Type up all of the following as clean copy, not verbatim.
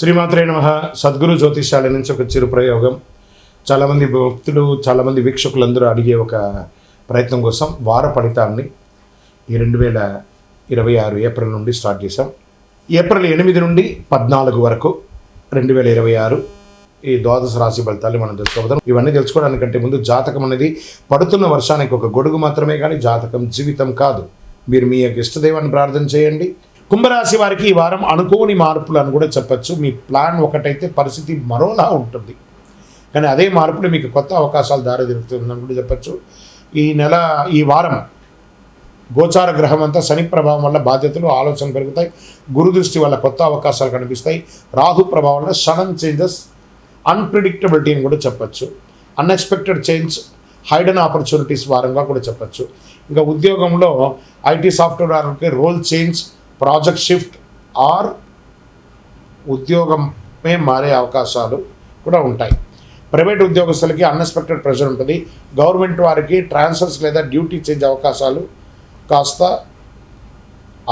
శ్రీమాత్రే నమః. సద్గురు జ్యోతిషాల నుంచి ఒక చిరు ప్రయోగం. చాలామంది భక్తులు, చాలామంది వీక్షకులందరూ అడిగే ఒక ప్రయత్నం కోసం వార ఫలితాన్ని ఈ 2026 ఏప్రిల్ నుండి స్టార్ట్ చేశాం. ఏప్రిల్ 8 నుండి 14 వరకు 2026 ఈ ద్వాదశ రాశి ఫలితాలు మనం తెలుసుకోబోతాం. ఇవన్నీ తెలుసుకోవడానికంటే ముందు జాతకం అనేది పడుతున్న వర్షానికి ఒక గొడుగు మాత్రమే, కానీ జాతకం జీవితం కాదు. మీరు మీ యొక్క ఇష్టదైవాన్ని ప్రార్థన చేయండి. కుంభరాశి వారికి ఈ వారం అనుకోని మార్పులు అని కూడా చెప్పచ్చు. మీ ప్లాన్ ఒకటైతే పరిస్థితి మరోలా ఉంటుంది, కానీ అదే మార్పులు మీకు కొత్త అవకాశాలు దారితీరుతుందని కూడా చెప్పచ్చు. ఈ వారం గోచార గ్రహం అంతా శని ప్రభావం వల్ల బాధ్యతలు, ఆలోచనలు పెరుగుతాయి. గురు దృష్టి వల్ల కొత్త అవకాశాలు కనిపిస్తాయి. రాహు ప్రభావం వల్ల సడన్ చేంజెస్, అన్ప్రిడిక్టబిలిటీ అని కూడా చెప్పచ్చు. అన్ఎక్స్పెక్టెడ్ చేంజ్, హైడెన్ ఆపర్చునిటీస్ వారంగా కూడా చెప్పచ్చు. ఇంకా ఉద్యోగంలో ఐటీ సాఫ్ట్వేర్ వారికి role change, project shift or ఉద్యోగమే మారే అవకాశాలు కూడా ఉంటాయి. ప్రైవేట్ ఉద్యోగస్తులకి అన్ఎక్స్పెక్టెడ్ ప్రెషర్ ఉంటుంది. గవర్నమెంట్ వారికి ట్రాన్స్ఫర్స్ లేదా డ్యూటీ చేంజ్ అవకాశాలు, కాస్త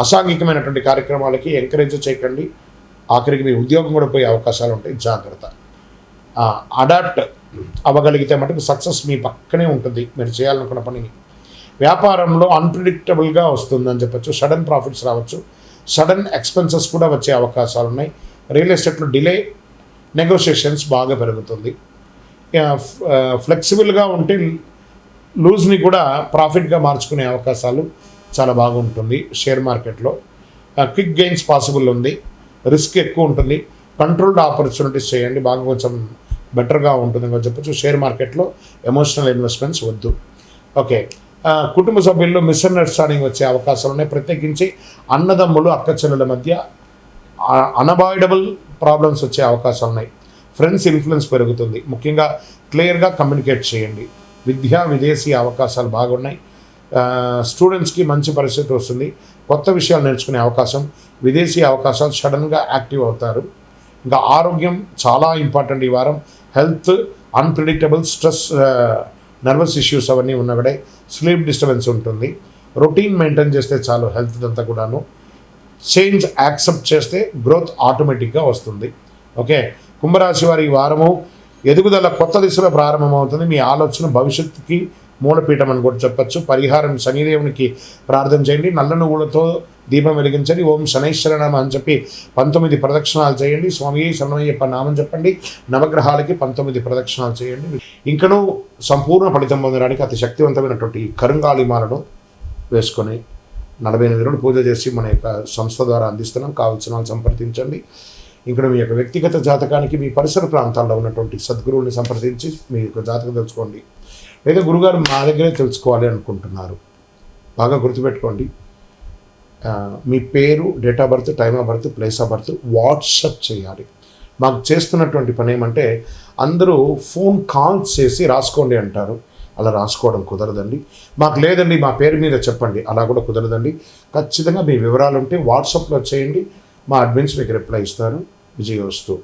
అసాంఘికమైనటువంటి కార్యక్రమాలకి ఎంకరేజ్ చేయకండి. ఆఖరికి మీ ఉద్యోగం కూడా పోయే అవకాశాలు ఉంటాయి, జాగ్రత్త. అడాప్ట్ అవ్వగలిగితే మటుకు సక్సెస్ మీ పక్కనే ఉంటుంది మీరు చేయాలనుకున్న పనిని. వ్యాపారంలో అన్ప్రిడిక్టబుల్గా వస్తుందని చెప్పచ్చు. సడన్ ప్రాఫిట్స్ రావచ్చు, సడన్ ఎక్స్పెన్సెస్ కూడా వచ్చే అవకాశాలు ఉన్నాయి. రియల్ ఎస్టేట్లో డిలే, నెగోషియేషన్స్ బాగా పెరుగుతుంది. ఫ్లెక్సిబుల్గా ఉంటే లూజ్ని కూడా ప్రాఫిట్గా మార్చుకునే అవకాశాలు చాలా బాగుంటుంది. షేర్ మార్కెట్లో క్విక్ గెయిన్స్ పాసిబుల్ ఉంది. రిస్క్ ఎక్కువ ఉంటుంది. కంట్రోల్డ్ ఆపర్చునిటీస్ చేయండి, బాగా కొంచెం బెటర్గా ఉంటుందని చెప్పచ్చు. షేర్ మార్కెట్లో ఎమోషనల్ ఇన్వెస్ట్మెంట్స్ వద్దు. ఓకే, కుటుంబ సభ్యుల్లో మిస్అండర్స్టాండింగ్ వచ్చే అవకాశాలు ఉన్నాయి. ప్రత్యేకించి అన్నదమ్ములు, అక్కచెల్లెల మధ్య అన్అవాయిడబుల్ ప్రాబ్లమ్స్ వచ్చే అవకాశాలు ఉన్నాయి. ఫ్రెండ్స్ ఇన్ఫ్లుయెన్స్ పెరుగుతుంది. ముఖ్యంగా క్లియర్గా కమ్యూనికేట్ చేయండి. విదేశీ అవకాశాలు బాగున్నాయి. స్టూడెంట్స్కి మంచి పరిస్థితి వస్తుంది. కొత్త విషయాలు నేర్చుకునే అవకాశం, విదేశీ అవకాశాలు, సడన్గా యాక్టివ్ అవుతారు. ఇంకా ఆరోగ్యం చాలా ఇంపార్టెంట్ ఈ వారం. Health unpredictable, stress, nervous issues అవన్నీ ఉన్నవిడే. స్లీప్ డిస్టర్బెన్స్ ఉంటుంది. రొటీన్ మెయింటైన్ చేస్తే చాలు హెల్త్ అంతా కూడాను. చేంజ్ యాక్సెప్ట్ చేస్తే గ్రోత్ ఆటోమేటిక్గా వస్తుంది. ఓకే, కుంభరాశి వారి ఈ వారము ఎదుగుదల కొత్త దిశలో ప్రారంభమవుతుంది. మీ ఆలోచన భవిష్యత్తుకి మూలపీఠం అని కూడా చెప్పచ్చు. పరిహారం శనిదేవునికి ప్రార్థన చేయండి. నల్ల నువ్వులతో దీపం వెలిగించండి. ఓం శనైశ్వరనామ అని చెప్పి 19 ప్రదక్షిణాలు చేయండి. స్వామి శరణయ్యప్ప నామం చెప్పండి. నవగ్రహాలకి 19 ప్రదక్షిణాలు చేయండి. ఇంకనూ సంపూర్ణ ఫలితం పొందడానికి అతి శక్తివంతమైనటువంటి కరుంగాళిమాలను వేసుకొని 48 రోజులు పూజ చేసి మన యొక్క సంస్థ ద్వారా అందిస్తున్నాం. కావాల్సిన వాళ్ళు సంప్రదించండి. ఇక్కడ మీ యొక్క వ్యక్తిగత జాతకానికి మీ పరిసర ప్రాంతాల్లో ఉన్నటువంటి సద్గురువుని సంప్రదించి మీ యొక్క జాతకం తెలుసుకోండి. లేదా గురుగారు మా దగ్గరే తెలుసుకోవాలి అనుకుంటున్నారు, బాగా గుర్తుపెట్టుకోండి. మీ పేరు, date of birth, time of birth, place of birth WhatsApp చేయాలి. మాకు చేస్తున్నటువంటి పని ఏమంటే అందరూ ఫోన్ కాల్స్ చేసి రాసుకోండి అంటారు. అలా రాసుకోవడం కుదరదండి. మాకు లేదండి మా పేరు మీద చెప్పండి, అలా కూడా కుదరదండి. ఖచ్చితంగా మీ వివరాలు ఉంటే వాట్సాప్లో చేయండి. మా అడ్మిన్స్ మీకు రిప్లై ఇస్తారు. విజయోస్తు.